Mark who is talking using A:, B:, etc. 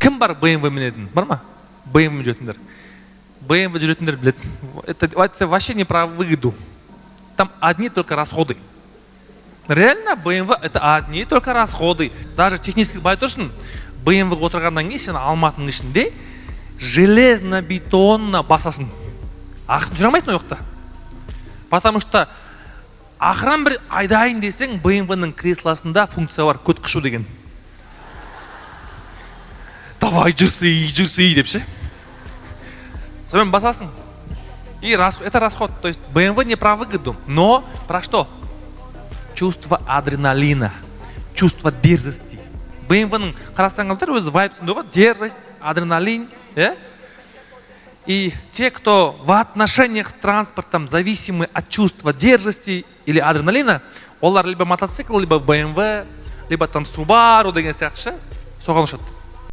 A: Кім бар BMW мінетін? Бар ма? BMW жүретіндер. BMW жүретіндер біледі. Это вообще не про выгоду. Там одни только расходы. Реально BMW это одни только расходы. Даже технически бай тұрсын, BMW отырғаннан кейін сен Алматының ішінде железно-бетонно басасын. Ақын жүре алмайсың ояқта. Потому что ақыран бір айдайын десең, BMW-ның креслосында функция бар, көт қышу деген. Давай, жүрсей деп ше. Сонымен басасың. И это расход. То есть BMW не про выгоду, но про что? Чувство адреналина, чувство дерзости. BMW-ның қарасаңыздар өзі вайбсында ғой, дерзость, адреналин. И те, кто в отношениях с транспортом зависимы от чувства дерзости или адреналина, олар либо мотоцикл, либо BMW, либо там Subaru деген сияқты ше, соған ұшады.